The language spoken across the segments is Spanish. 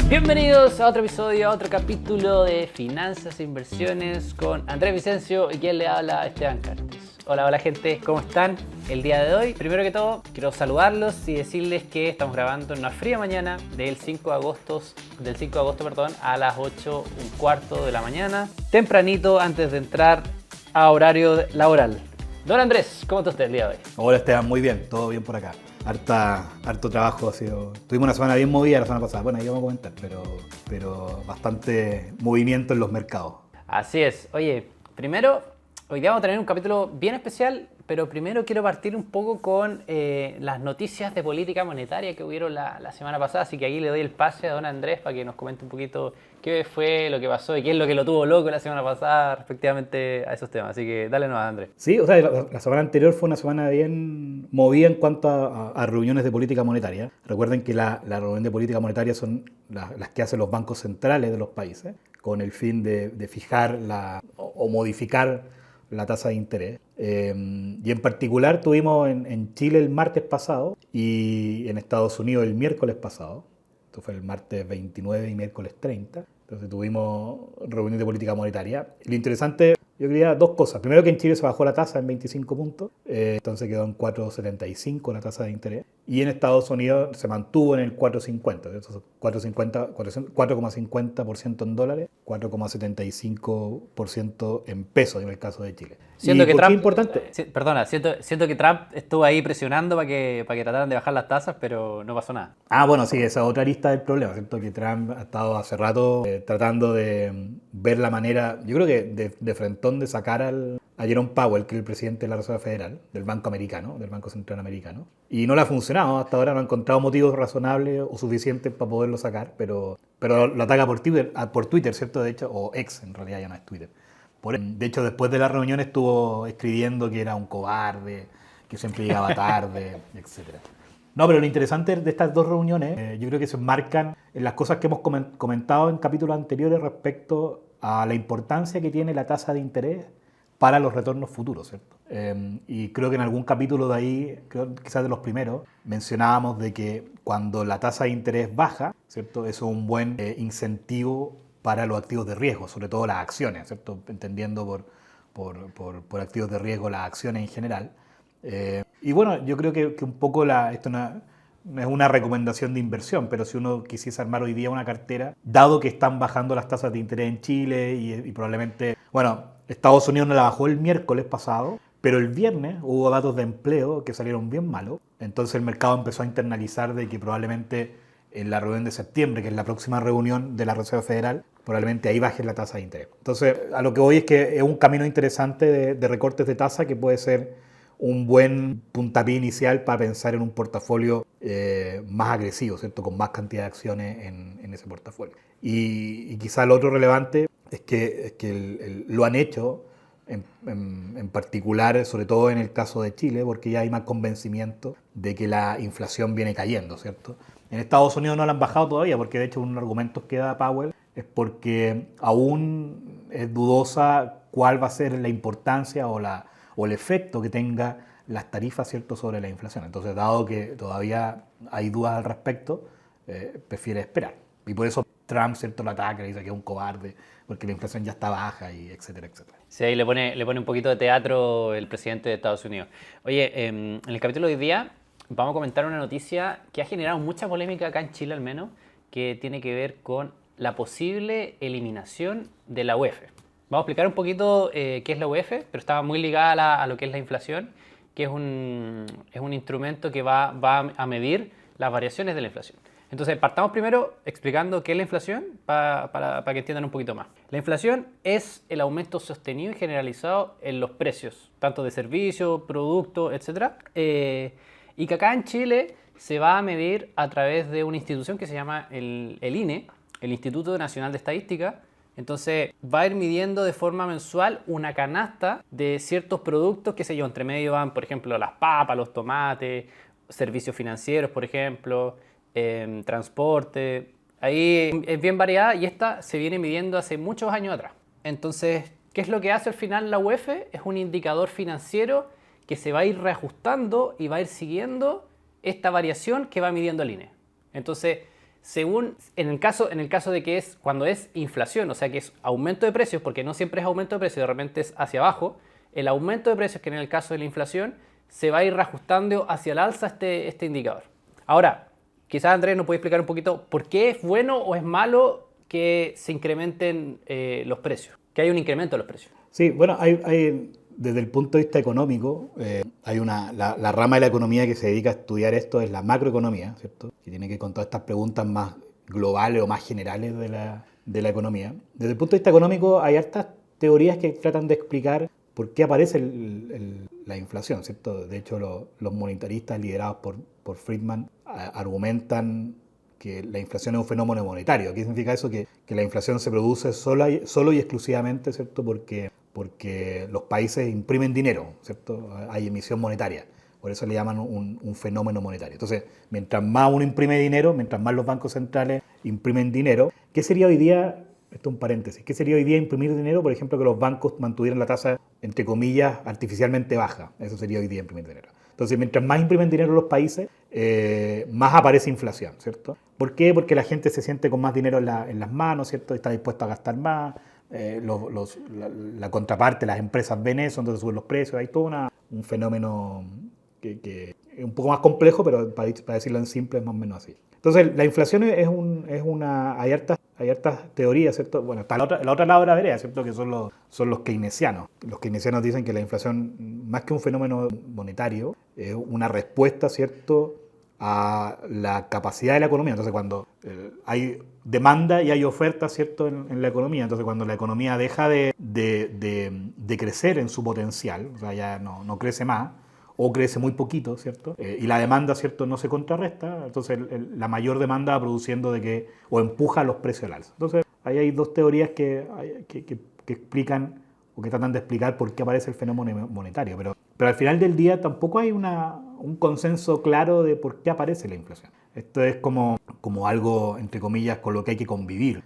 Bienvenidos a otro episodio, a otro capítulo de Finanzas e Inversiones con Andrés Vicencio y quien le habla, Esteban Cartes. Hola gente, ¿cómo están? El día de hoy, primero que todo, quiero saludarlos y decirles que estamos grabando en una fría mañana del 5 de agosto, a las 8:15 de la mañana, tempranito antes de entrar a horario laboral. Don Andrés, ¿cómo está usted el día de hoy? Hola Esteban, muy bien, todo bien por acá. Harto trabajo ha sido. Tuvimos una semana bien movida la semana pasada, bueno, ahí vamos a comentar, pero bastante movimiento en los mercados. Así es. Oye, primero, hoy día vamos a tener un capítulo bien especial, pero primero quiero partir un poco con las noticias de política monetaria que hubieron la semana pasada, así que aquí le doy el pase a don Andrés para que nos comente un poquito qué fue lo que pasó y qué es lo que lo tuvo loco la semana pasada respectivamente a esos temas. Así que dale nomás, Andrés. Sí, o sea, la semana anterior fue una semana bien movida en cuanto a reuniones de política monetaria. Recuerden que la reunión de política monetaria son las que hacen los bancos centrales de los países con el fin de fijar o modificar la tasa de interés. Y en particular tuvimos en Chile el martes pasado y en Estados Unidos el miércoles pasado. Esto fue el martes 29 y miércoles 30. Entonces tuvimos reunión de política monetaria. Lo interesante, yo quería dos cosas. Primero, que en Chile se bajó la tasa en 25 puntos, entonces quedó en 4,75 la tasa de interés. Y en Estados Unidos se mantuvo en el 4,50. Entonces 4,50% en dólares, 4,75% en pesos en el caso de Chile. Siento que Trump, importante. Siento que Trump estuvo ahí presionando para que trataran de bajar las tasas, pero no pasó nada. Bueno, sí, esa es otra arista del problema, ¿cierto? Que Trump ha estado hace rato tratando de ver la manera, yo creo que de frentón de sacar a Jerome Powell, que es el presidente de la Reserva Federal, del Banco Americano, del Banco Central Americano. Y no le ha funcionado, hasta ahora no ha encontrado motivos razonables o suficientes para poderlo sacar, pero lo ataca por Twitter, ¿cierto? De hecho, o X, en realidad ya no es Twitter. De hecho, después de la reunión estuvo escribiendo que era un cobarde, que siempre llegaba tarde, etc. No, pero lo interesante de estas dos reuniones, yo creo que se enmarcan en las cosas que hemos comentado en capítulos anteriores respecto a la importancia que tiene la tasa de interés para los retornos futuros, ¿cierto? Y creo que en algún capítulo de ahí, quizás de los primeros, mencionábamos de que cuando la tasa de interés baja, ¿cierto? Eso es un buen incentivo para los activos de riesgo, sobre todo las acciones, ¿cierto? Entendiendo por activos de riesgo las acciones en general. Y bueno, yo creo que un poco esto no es una recomendación de inversión, pero si uno quisiese armar hoy día una cartera, dado que están bajando las tasas de interés en Chile y probablemente, bueno, Estados Unidos no la bajó el miércoles pasado, pero el viernes hubo datos de empleo que salieron bien malos, entonces el mercado empezó a internalizar de que probablemente en la reunión de septiembre, que es la próxima reunión de la Reserva Federal, probablemente ahí baje la tasa de interés. Entonces, a lo que voy es que es un camino interesante de recortes de tasa que puede ser un buen puntapié inicial para pensar en un portafolio más agresivo, ¿cierto? Con más cantidad de acciones en ese portafolio. Y quizá lo otro relevante es que lo han hecho en particular, sobre todo en el caso de Chile, porque ya hay más convencimiento de que la inflación viene cayendo, ¿cierto? En Estados Unidos no la han bajado todavía, porque de hecho uno de los argumentos que da Powell es porque aún es dudosa cuál va a ser la importancia o el efecto que tenga las tarifas, ¿cierto?, sobre la inflación. Entonces, dado que todavía hay dudas al respecto, prefiere esperar. Y por eso Trump, ¿cierto?, lo ataca, le dice que es un cobarde, porque la inflación ya está baja, y etcétera, etcétera. Sí, ahí le pone un poquito de teatro el presidente de Estados Unidos. Oye, en el capítulo de hoy día vamos a comentar una noticia que ha generado mucha polémica acá en Chile al menos, que tiene que ver con la posible eliminación de la UEF. Vamos a explicar un poquito qué es la UEF, pero está muy ligada a lo que es la inflación, que es un instrumento que va a medir las variaciones de la inflación. Entonces, partamos primero explicando qué es la inflación para que entiendan un poquito más. La inflación es el aumento sostenido y generalizado en los precios, tanto de servicios, productos, etc. Y que acá en Chile se va a medir a través de una institución que se llama el INE, el Instituto Nacional de Estadística. Entonces va a ir midiendo de forma mensual una canasta de ciertos productos, qué sé yo, entre medio van, por ejemplo, las papas, los tomates, servicios financieros, por ejemplo, transporte. Ahí es bien variada y esta se viene midiendo hace muchos años atrás. Entonces, ¿qué es lo que hace al final la UEF? Es un indicador financiero que se va a ir reajustando y va a ir siguiendo esta variación que va midiendo el INE. Entonces, según, en el caso de que es cuando es inflación, o sea que es aumento de precios, porque no siempre es aumento de precios, de repente es hacia abajo, el aumento de precios, que en el caso de la inflación, se va a ir reajustando hacia el alza este indicador. Ahora, quizás Andrés nos puede explicar un poquito por qué es bueno o es malo que se incrementen los precios, que hay un incremento de los precios. Sí, bueno, desde el punto de vista económico, hay la rama de la economía que se dedica a estudiar esto es la macroeconomía, ¿cierto? Que tiene que ver con todas estas preguntas más globales o más generales de la economía. Desde el punto de vista económico, hay hartas teorías que tratan de explicar por qué aparece la inflación, ¿cierto? De hecho, los monetaristas liderados por Friedman argumentan que la inflación es un fenómeno monetario. ¿Qué significa eso? Que la inflación se produce solo y exclusivamente, ¿cierto? Porque los países imprimen dinero, ¿cierto? Hay emisión monetaria. Por eso le llaman un fenómeno monetario. Entonces, mientras más uno imprime dinero, mientras más los bancos centrales imprimen dinero, ¿qué sería hoy día? Esto es un paréntesis. ¿Qué sería hoy día imprimir dinero? Por ejemplo, que los bancos mantuvieran la tasa, entre comillas, artificialmente baja. Eso sería hoy día imprimir dinero. Entonces, mientras más imprimen dinero los países, más aparece inflación, ¿cierto? ¿Por qué? Porque la gente se siente con más dinero en las manos, ¿cierto? Está dispuesto a gastar más. La contraparte, las empresas ven eso, entonces suben los precios. Hay todo un fenómeno que es un poco más complejo, pero para decirlo en simple es más o menos así. Entonces, la inflación hay hartas teorías, ¿cierto? Bueno, está la otra lado de la vereda, ¿cierto? Que son los keynesianos. Los keynesianos dicen que la inflación, más que un fenómeno monetario, es una respuesta, ¿cierto?, a la capacidad de la economía. Entonces, cuando hay demanda y hay oferta, ¿cierto?, en la economía, entonces cuando la economía deja de crecer en su potencial, o sea, ya no crece más, o crece muy poquito, ¿cierto? Y la demanda, ¿cierto?, no se contrarresta, entonces la mayor demanda va produciendo o empuja los precios al alza. Entonces, ahí hay dos teorías que explican o que tratan de explicar por qué aparece el fenómeno monetario, pero al final del día tampoco hay un consenso claro de por qué aparece la inflación. Esto es como algo, entre comillas, con lo que hay que convivir.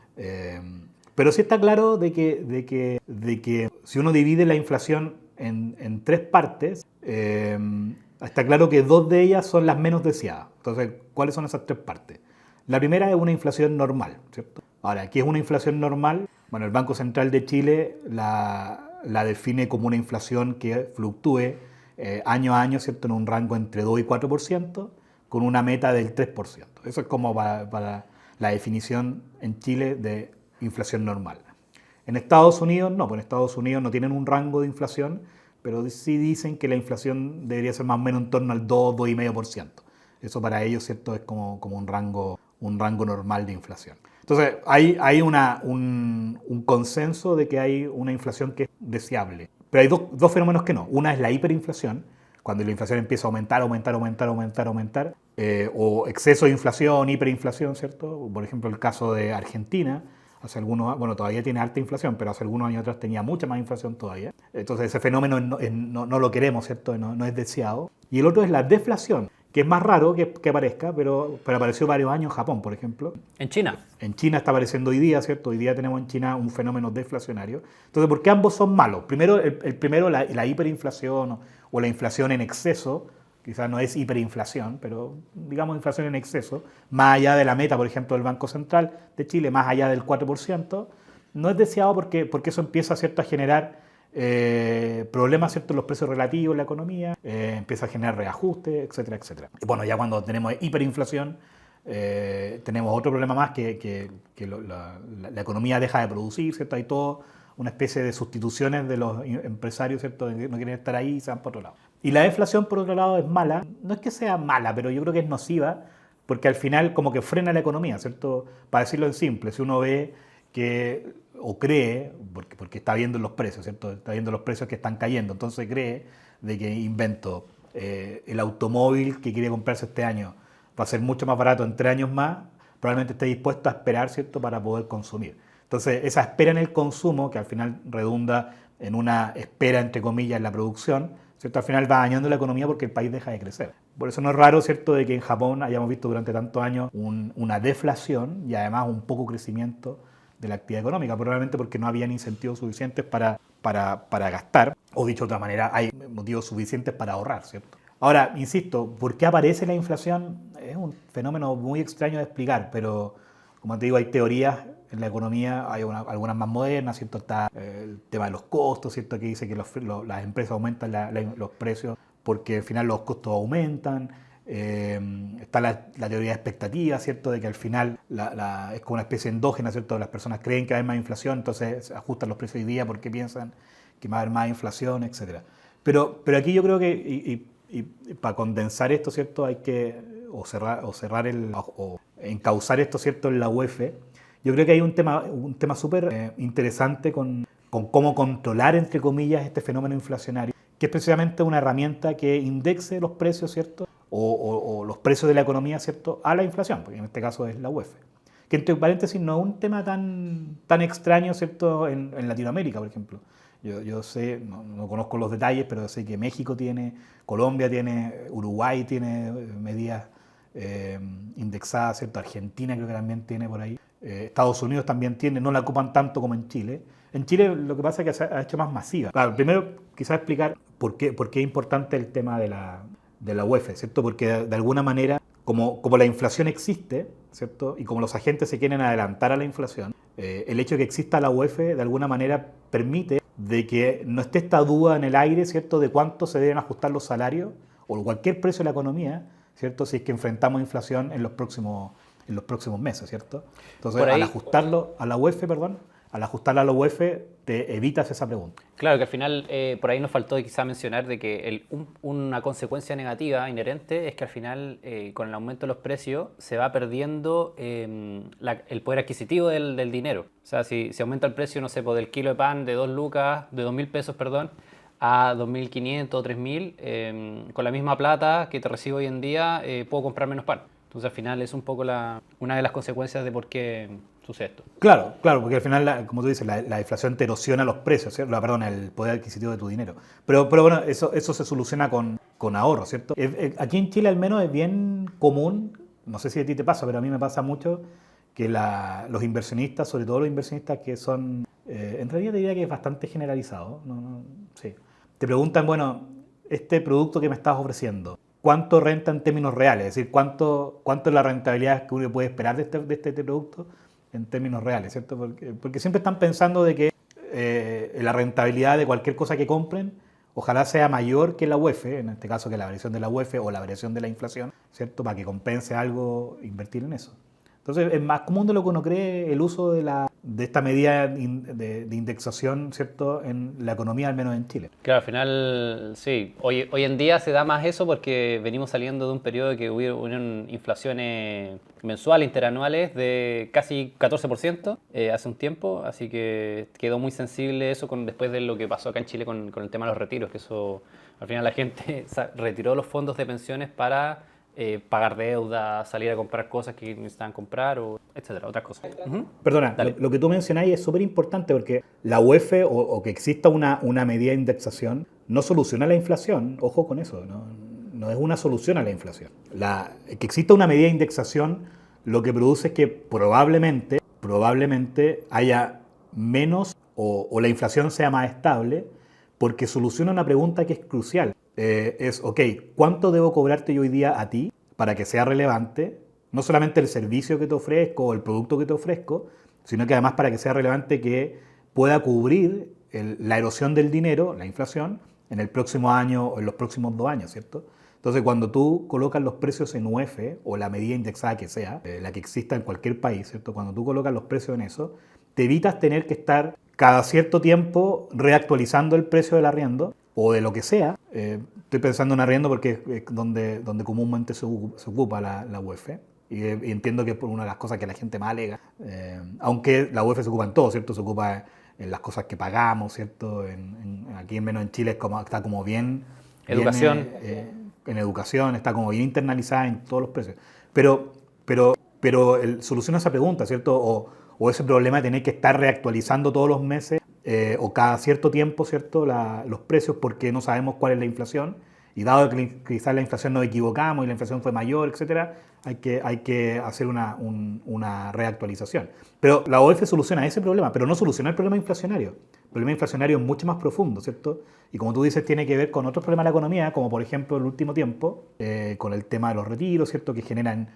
Pero sí está claro de que si uno divide la inflación en tres partes, está claro que dos de ellas son las menos deseadas. Entonces, ¿cuáles son esas tres partes? La primera es una inflación normal, ¿cierto? Ahora, ¿qué es una inflación normal? Bueno, el Banco Central de Chile la define como una inflación que fluctúe año a año, ¿cierto?, en un rango entre 2 y 4%, con una meta del 3%. Eso es como para la definición en Chile de inflación normal. En Estados Unidos no, pues en Estados Unidos no tienen un rango de inflación, pero sí dicen que la inflación debería ser más o menos en torno al 2,5%. Eso para ellos, ¿cierto?, es como un rango normal de inflación. Entonces, hay un consenso de que hay una inflación que es deseable. Pero hay dos fenómenos que no. Una es la hiperinflación, cuando la inflación empieza a aumentar, o exceso de inflación, hiperinflación, ¿cierto? Por ejemplo, el caso de Argentina, todavía tiene alta inflación, pero hace algunos años atrás tenía mucha más inflación todavía. Entonces, ese fenómeno no lo queremos, ¿cierto? No es deseado. Y el otro es la deflación, que es más raro que aparezca, pero apareció varios años en Japón, por ejemplo. En China. En China está apareciendo hoy día, ¿cierto? Hoy día tenemos en China un fenómeno deflacionario. Entonces, ¿por qué ambos son malos? Primero, la hiperinflación o la inflación en exceso, quizás no es hiperinflación, pero digamos inflación en exceso, más allá de la meta, por ejemplo, del Banco Central de Chile, más allá del 4%, no es deseado porque eso empieza, ¿cierto?, a generar problemas, ¿cierto?, en los precios relativos en la economía, empieza a generar reajustes, etcétera, etcétera. Y bueno, ya cuando tenemos hiperinflación, tenemos otro problema más que la economía deja de producir, ¿cierto? Hay toda una especie de sustituciones de los empresarios, ¿cierto?, que no quieren estar ahí y se van por otro lado. Y la deflación, por otro lado, es mala. No es que sea mala, pero yo creo que es nociva, porque al final como que frena la economía, ¿cierto? Para decirlo en simple, si uno ve o cree, porque está viendo los precios, ¿cierto? Está viendo los precios que están cayendo, entonces cree de que el automóvil que quiere comprarse este año va a ser mucho más barato en 3 años más, probablemente esté dispuesto a esperar, ¿cierto?, para poder consumir. Entonces, esa espera en el consumo, que al final redunda en una espera, entre comillas, en la producción, ¿cierto?, al final va dañando la economía porque el país deja de crecer. Por eso no es raro, ¿cierto?, de que en Japón hayamos visto durante tantos años una deflación y además un poco crecimiento de la actividad económica, probablemente porque no habían incentivos suficientes para gastar, o dicho de otra manera, hay motivos suficientes para ahorrar, ¿cierto? Ahora, insisto, ¿por qué aparece la inflación? Es un fenómeno muy extraño de explicar, pero como te digo, hay teorías en la economía, hay algunas más modernas, ¿cierto? Está el tema de los costos, ¿cierto? Que dice que las empresas aumentan los precios porque al final los costos aumentan. Está la teoría de expectativa, ¿cierto? De que al final es como una especie endógena, ¿cierto? Las personas creen que va a haber más inflación, entonces ajustan los precios hoy día porque piensan que va a haber más inflación, etcétera. Pero aquí yo creo que, y para condensar esto, ¿cierto? Hay que o encauzar esto, ¿cierto? En la UEF. Yo creo que hay un tema súper interesante con cómo controlar, entre comillas, este fenómeno inflacionario, que es precisamente una herramienta que indexe los precios, ¿cierto? O los precios de la economía, ¿cierto? A la inflación, porque en este caso es la UEF. Que entre paréntesis no es un tema tan extraño, ¿cierto? En Latinoamérica, por ejemplo. Yo sé, no conozco los detalles, pero sé que México tiene, Colombia tiene, Uruguay tiene medidas indexadas, ¿cierto? Argentina creo que también tiene por ahí. Estados Unidos también tiene, no la ocupan tanto como en Chile. En Chile lo que pasa es que se ha hecho más masiva. Claro, primero quizás explicar por qué es importante el tema de la UEF, ¿cierto? Porque de alguna manera, como la inflación existe, ¿cierto? Y como los agentes se quieren adelantar a la inflación, el hecho de que exista la UEF de alguna manera permite de que no esté esta duda en el aire, ¿cierto? De cuánto se deben ajustar los salarios o cualquier precio de la economía, ¿cierto? Si es que enfrentamos inflación en los próximos meses, ¿cierto? Entonces, Por ahí, al ajustarlo a la UEF, al ajustarla a la UEF, te evitas esa pregunta. claro que al final por ahí nos faltó quizá mencionar de que una consecuencia negativa inherente es que al final con el aumento de los precios se va perdiendo el poder adquisitivo del dinero. O sea, si aumenta el precio, no sé, pues, del kilo de pan de 2.000 pesos, perdón, a 2.500 o 3.000, con la misma plata que te recibo hoy en día, puedo comprar menos pan. Entonces al final es un poco una de las consecuencias de por qué sucede esto. Claro, porque al final, como tú dices, la inflación te erosiona los precios, ¿cierto? Perdón, el poder adquisitivo de tu dinero. Pero bueno, eso se soluciona con ahorro, ¿cierto? Aquí en Chile al menos es bien común, no sé si a ti te pasa, pero a mí me pasa mucho, que los inversionistas, sobre todo los inversionistas que son, en realidad te diría que es bastante generalizado, sí. Te preguntan, bueno, este producto que me estás ofreciendo, ¿cuánto renta en términos reales? Es decir, ¿cuánto es la rentabilidad que uno puede esperar de este producto en términos reales, ¿cierto? Porque siempre están pensando de que la rentabilidad de cualquier cosa que compren ojalá sea mayor que la UEF, en este caso que la variación de la UEF o la variación de la inflación, ¿cierto? Para que compense algo invertir en eso. Entonces es más común de lo que uno cree el uso de esta medida de indexación, ¿cierto? En la economía, al menos en Chile. Claro, al final sí. Hoy en día se da más eso porque venimos saliendo de un periodo de que hubieron inflaciones mensuales, interanuales de casi 14% hace un tiempo, así que quedó muy sensible eso después de lo que pasó acá en Chile con el tema de los retiros, que eso al final la gente retiró los fondos de pensiones para pagar deuda, salir a comprar cosas que necesitaban comprar, etcétera, otras cosas. Perdona, lo que tú mencionáis es súper importante porque la UEF o que exista una medida de indexación no soluciona la inflación, ojo con eso, no es una solución a la inflación. Que exista una medida de indexación lo que produce es que probablemente haya menos o la inflación sea más estable porque soluciona una pregunta que es crucial. Ok, ¿cuánto debo cobrarte yo hoy día a ti para que sea relevante? No solamente el servicio que te ofrezco o el producto que te ofrezco, sino que además para que sea relevante que pueda cubrir la erosión del dinero, la inflación, en el próximo año o en los próximos 2 años, ¿cierto? Entonces, cuando tú colocas los precios en UEF o la medida indexada que sea, la que exista en cualquier país, ¿cierto? Cuando tú colocas los precios en eso, te evitas tener que estar cada cierto tiempo reactualizando el precio del arriendo o de lo que sea. Estoy pensando en arriendo porque es donde comúnmente se ocupa la UEF. Y entiendo que es por una de las cosas que la gente más alega. Aunque la UEF se ocupa en todo, ¿cierto? Se ocupa en las cosas que pagamos, ¿cierto? Aquí menos en Chile está como bien... Educación. En educación, está como bien internalizada en todos los precios. Pero soluciona esa pregunta, ¿cierto? O ese problema de tener que estar reactualizando todos los meses o cada cierto tiempo, ¿cierto? Los precios porque no sabemos cuál es la inflación. Y dado que quizás la inflación nos equivocamos y la inflación fue mayor, etcétera, hay que hacer una reactualización. Pero la OEF soluciona ese problema, pero no soluciona el problema inflacionario. problema inflacionario es mucho más profundo, ¿cierto? Y como tú dices, tiene que ver con otros problemas de la economía, como por ejemplo el último tiempo, con el tema de los retiros, ¿cierto? Que generan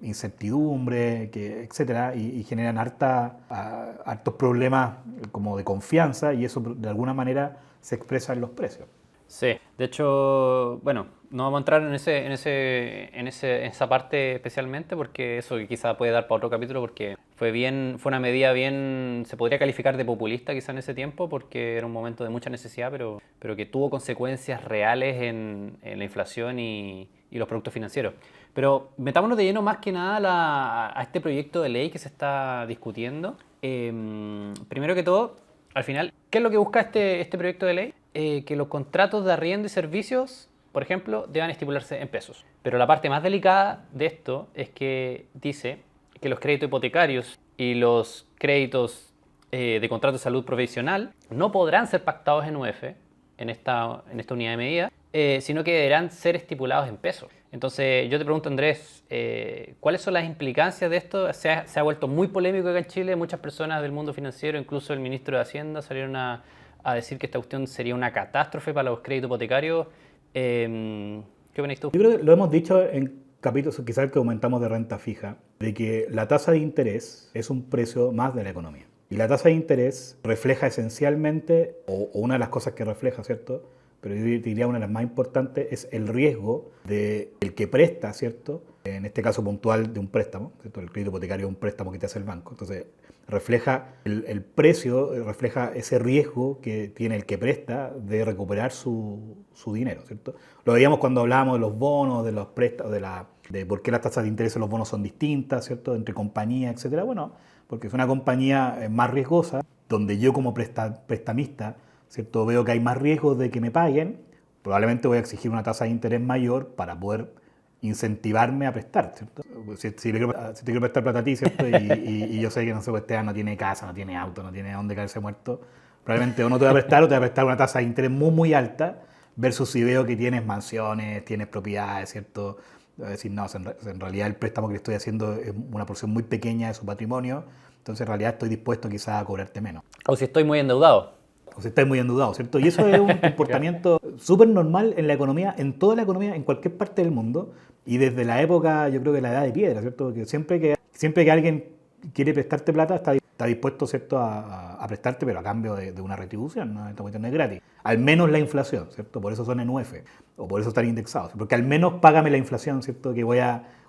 incertidumbre, etcétera, y generan hartos problemas como de confianza, y eso de alguna manera se expresa en los precios. Sí, de hecho, bueno, no vamos a entrar en esa parte especialmente porque eso quizá puede dar para otro capítulo porque fue una medida bien, se podría calificar de populista quizá en ese tiempo porque era un momento de mucha necesidad, pero que tuvo consecuencias reales en la inflación y los productos financieros. Pero metámonos de lleno más que nada a este proyecto de ley que se está discutiendo. Primero que todo, al final, ¿qué es lo que busca este proyecto de ley? Que los contratos de arriendo y servicios, por ejemplo, deban estipularse en pesos. Pero la parte más delicada de esto es que dice que los créditos hipotecarios y los créditos de contrato de salud profesional no podrán ser pactados en UF, en esta unidad de medida, sino que deberán ser estipulados en pesos. Entonces, yo te pregunto, Andrés, ¿cuáles son las implicancias de esto? Se ha vuelto muy polémico acá en Chile. Muchas personas del mundo financiero, incluso el ministro de Hacienda, salieron a decir que esta cuestión sería una catástrofe para los créditos hipotecarios. ¿Qué opinas tú? Yo creo que lo hemos dicho en capítulos, quizás el que aumentamos de renta fija, de que la tasa de interés es un precio más de la economía. Y la tasa de interés refleja esencialmente, o una de las cosas que refleja, ¿cierto? Pero yo diría una de las más importantes es el riesgo del que presta, ¿cierto? En este caso puntual de un préstamo, ¿cierto? El crédito hipotecario es un préstamo que te hace el banco. Entonces, refleja el precio, refleja ese riesgo que tiene el que presta de recuperar su dinero, ¿cierto? Lo veíamos cuando hablábamos de los bonos, de los préstamos, de por qué las tasas de interés de los bonos son distintas, ¿cierto? Entre compañías, etcétera. Bueno, porque es una compañía más riesgosa, donde yo como prestamista, ¿cierto? Veo que hay más riesgos de que me paguen, probablemente voy a exigir una tasa de interés mayor para poder incentivarme a prestar, ¿cierto? Si te quiero prestar plata a ti, ¿cierto? Y yo sé que no sé, Esteban no tiene casa, no tiene auto, no tiene dónde caerse muerto, probablemente o no te voy a prestar o te voy a prestar una tasa de interés muy, muy alta, versus si veo que tienes mansiones, tienes propiedades, ¿cierto? Voy a decir, no, en realidad el préstamo que le estoy haciendo es una porción muy pequeña de su patrimonio, entonces en realidad estoy dispuesto quizás a cobrarte menos. O si estoy muy endeudado. O si estáis muy endeudados, ¿cierto? Y eso es un comportamiento súper normal en la economía, en toda la economía, en cualquier parte del mundo, y desde la época, yo creo que la edad de piedra, ¿cierto? Que siempre que alguien quiere prestarte plata, está dispuesto, ¿cierto?, a prestarte, pero a cambio de una retribución, ¿no? Esta cuestión no es gratis. Al menos la inflación, ¿cierto? Por eso son en UF, o por eso están indexados, porque al menos págame la inflación, ¿cierto?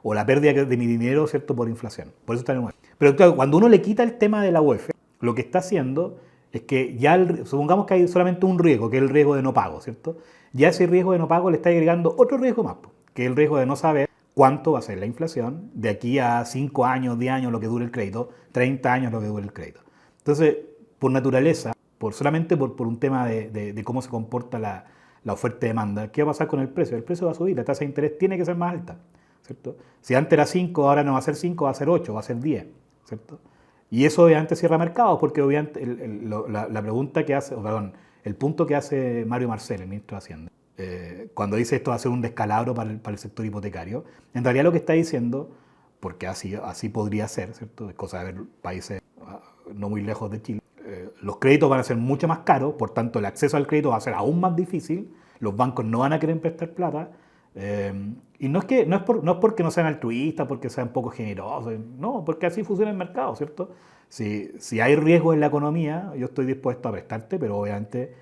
O la pérdida de mi dinero, ¿cierto?, por inflación. Por eso están en UF. Pero claro, cuando uno le quita el tema de la UF, lo que está haciendo es que ya, supongamos que hay solamente un riesgo, que es el riesgo de no pago, ¿cierto? Ya ese riesgo de no pago le está agregando otro riesgo más, que es el riesgo de no saber cuánto va a ser la inflación de aquí a 5 años, 10 años, lo que dure el crédito, 30 años, lo que dure el crédito. Entonces, por naturaleza, solamente por un tema de cómo se comporta la oferta y demanda, ¿qué va a pasar con el precio? El precio va a subir, la tasa de interés tiene que ser más alta, ¿cierto? Si antes era 5, ahora no va a ser 5, va a ser 8, va a ser 10, ¿cierto? Y eso obviamente cierra mercados, porque obviamente la pregunta que hace, el punto que hace Mario Marcel, el ministro de Hacienda, cuando dice esto va a ser un descalabro para el sector hipotecario, en realidad lo que está diciendo, porque así podría ser, ¿cierto? Es cosa de ver países no muy lejos de Chile, los créditos van a ser mucho más caros, por tanto el acceso al crédito va a ser aún más difícil, los bancos no van a querer prestar plata, y no es porque no sean altruistas, porque sean poco generosos, no, porque así funciona el mercado, ¿cierto? Si hay riesgo en la economía, yo estoy dispuesto a prestarte, pero obviamente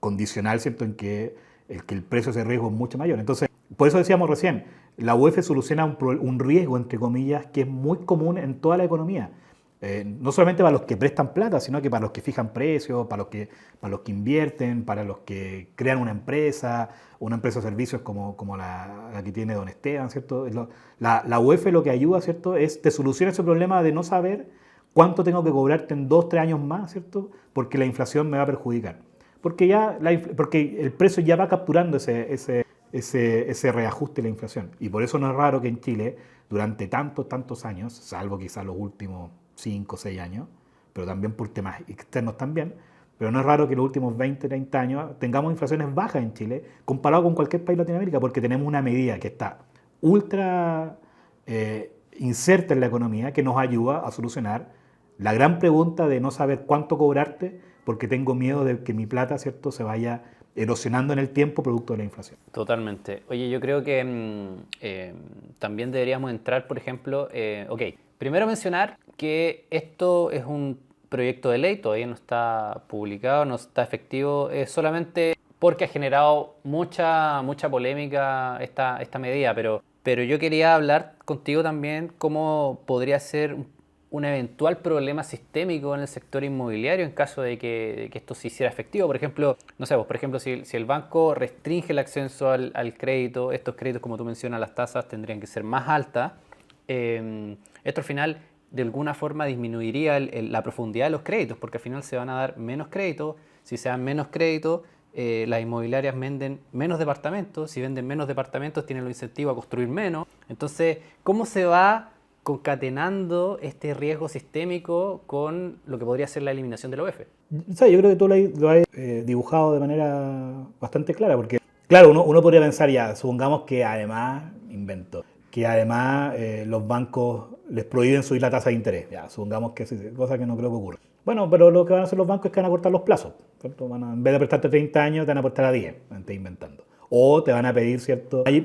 condicional, ¿cierto?, en que el precio de ese riesgo es mucho mayor. Entonces, por eso decíamos recién, la UEF soluciona un riesgo, entre comillas, que es muy común en toda la economía. No solamente para los que prestan plata, sino que para los que fijan precios, para los que invierten, para los que crean una empresa de servicios como la que tiene don Esteban, ¿cierto? La UEF lo que ayuda, ¿cierto?, te soluciona ese problema de no saber cuánto tengo que cobrarte en 2 o 3 años más, ¿cierto? Porque la inflación me va a perjudicar. Porque el precio ya va capturando ese reajuste de la inflación. Y por eso no es raro que en Chile, durante tantos años, salvo quizás los últimos 5 o 6 años, pero también por temas externos también, pero no es raro que los últimos 20, 30 años tengamos inflaciones bajas en Chile, comparado con cualquier país de Latinoamérica, porque tenemos una medida que está ultra inserta en la economía, que nos ayuda a solucionar la gran pregunta de no saber cuánto cobrarte porque tengo miedo de que mi plata, ¿cierto?, se vaya erosionando en el tiempo producto de la inflación. Totalmente. Oye, yo creo que también deberíamos entrar, por ejemplo, primero mencionar que esto es un proyecto de ley, todavía no está publicado, no está efectivo, es solamente porque ha generado mucha polémica esta medida, pero yo quería hablar contigo también cómo podría ser un eventual problema sistémico en el sector inmobiliario en caso de que esto se hiciera efectivo. Por ejemplo, no sé, por ejemplo, si el banco restringe el acceso al crédito, estos créditos, como tú mencionas, las tasas tendrían que ser más altas. Esto al final, de alguna forma, disminuiría la profundidad de los créditos, porque al final se van a dar menos créditos. Si se dan menos créditos, las inmobiliarias venden menos departamentos. Si venden menos departamentos, tienen los incentivos a construir menos. Entonces, ¿cómo se va concatenando este riesgo sistémico con lo que podría ser la eliminación de la UEF? O sea, yo creo que tú lo has dibujado de manera bastante clara, porque, claro, uno podría pensar ya, supongamos que además, los bancos les prohíben subir la tasa de interés, ya, supongamos que sí, cosa que no creo que ocurra. Bueno, pero lo que van a hacer los bancos es que van a cortar los plazos, ¿cierto? En vez de prestarte 30 años, te van a prestar a 10, me estoy inventando. O te van a pedir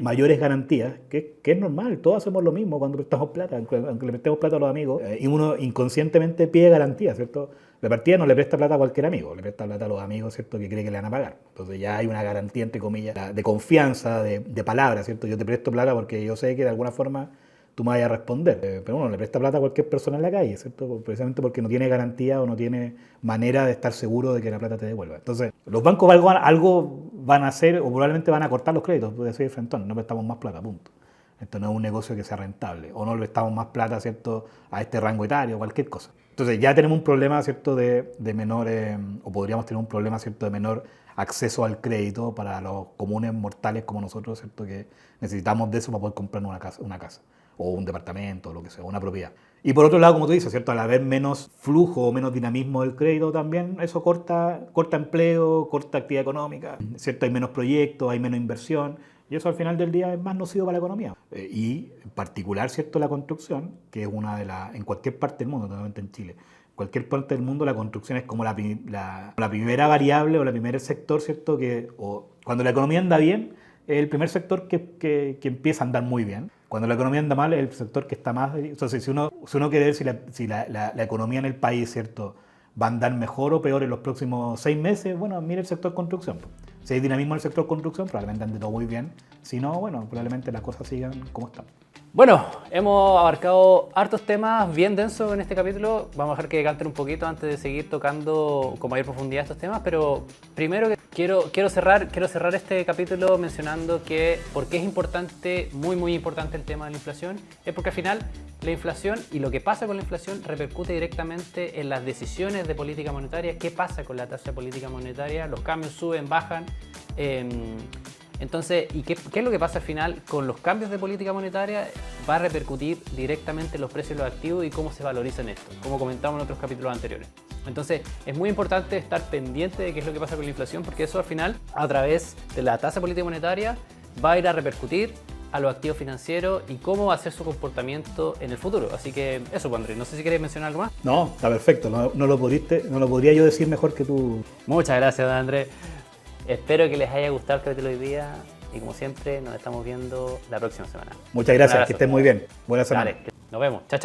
mayores garantías, que es normal, todos hacemos lo mismo cuando prestamos plata, aunque le prestemos plata a los amigos, y uno inconscientemente pide garantías, ¿cierto? La partida no le presta plata a cualquier amigo, le presta plata a los amigos, ¿cierto?, que cree que le van a pagar. Entonces ya hay una garantía, entre comillas, de confianza, de palabra, ¿cierto? Yo te presto plata porque yo sé que de alguna forma tú me vayas a responder. Pero uno le presta plata a cualquier persona en la calle, ¿cierto? Precisamente porque no tiene garantía o no tiene manera de estar seguro de que la plata te devuelva. Entonces, los bancos algo van a hacer o probablemente van a cortar los créditos, puede decir frentón, no prestamos más plata, punto. Esto no es un negocio que sea rentable, o no le prestamos más plata, ¿cierto?, a este rango etario, cualquier cosa. Entonces ya tenemos un problema, ¿cierto?, de menor, o podríamos tener un problema, ¿cierto?, de menor acceso al crédito para los comunes mortales como nosotros, ¿cierto?, que necesitamos de eso para poder comprar una casa o un departamento, o lo que sea, una propiedad. Y por otro lado, como tú dices, ¿cierto?, al haber menos flujo o menos dinamismo del crédito también, eso corta empleo, corta actividad económica, ¿cierto? Hay menos proyectos, hay menos inversión, y eso al final del día es más nocivo para la economía. Y en particular, ¿cierto?, la construcción, que es en cualquier parte del mundo, totalmente en Chile, en cualquier parte del mundo la construcción es como la primera variable o el primer sector, ¿cierto?, cuando la economía anda bien, es el primer sector que empieza a andar muy bien. Cuando la economía anda mal, es el sector que está más... Entonces, si uno quiere ver si la economía en el país, ¿cierto?, va a andar mejor o peor en los próximos 6 meses, bueno, mire el sector construcción. Si hay dinamismo en el sector construcción, probablemente ande todo muy bien. Si no, bueno, probablemente las cosas sigan como están. Bueno, hemos abarcado hartos temas bien densos en este capítulo. Vamos a dejar que decanten un poquito antes de seguir tocando con mayor profundidad estos temas, pero primero quiero cerrar este capítulo mencionando que por qué es importante, muy importante el tema de la inflación, es porque al final la inflación y lo que pasa con la inflación repercute directamente en las decisiones de política monetaria. ¿Qué pasa con la tasa de política monetaria? Los cambios suben, bajan. Entonces, ¿y qué es lo que pasa al final con los cambios de política monetaria? Va a repercutir directamente en los precios de los activos y cómo se valorizan esto, como comentamos en otros capítulos anteriores. Entonces, es muy importante estar pendiente de qué es lo que pasa con la inflación, porque eso al final, a través de la tasa de política monetaria, va a ir a repercutir a los activos financieros y cómo va a ser su comportamiento en el futuro. Así que eso, pues, Andrés, no sé si quieres mencionar algo más. No, está perfecto, no lo podría yo decir mejor que tú. Muchas gracias, don Andrés. Espero que les haya gustado el capítulo de hoy día y como siempre nos estamos viendo la próxima semana. Muchas gracias, que estén muy bien. Buena semana. Dale, nos vemos. Chao, chao.